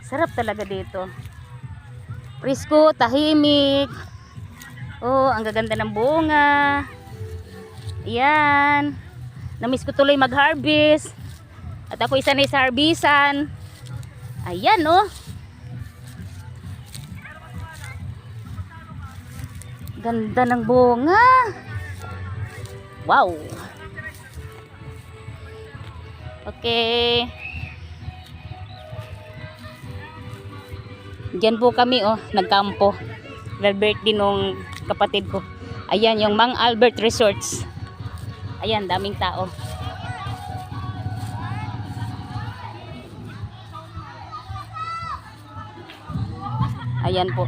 Sarap talaga dito. Presko, tahimik. Oh, ang gaganda ng bunga. Ayan. Namiss ko tuloy mag-harvest. At ako isa na sa harbisan. Ayan, oh. Ganda ng bunga. Wow. Okay. Diyan po kami, oh, nagkampo. Birthday nung kapatid ko. Ayan, yung Mang Albert Resorts. Ayan, daming tao. Ayan po.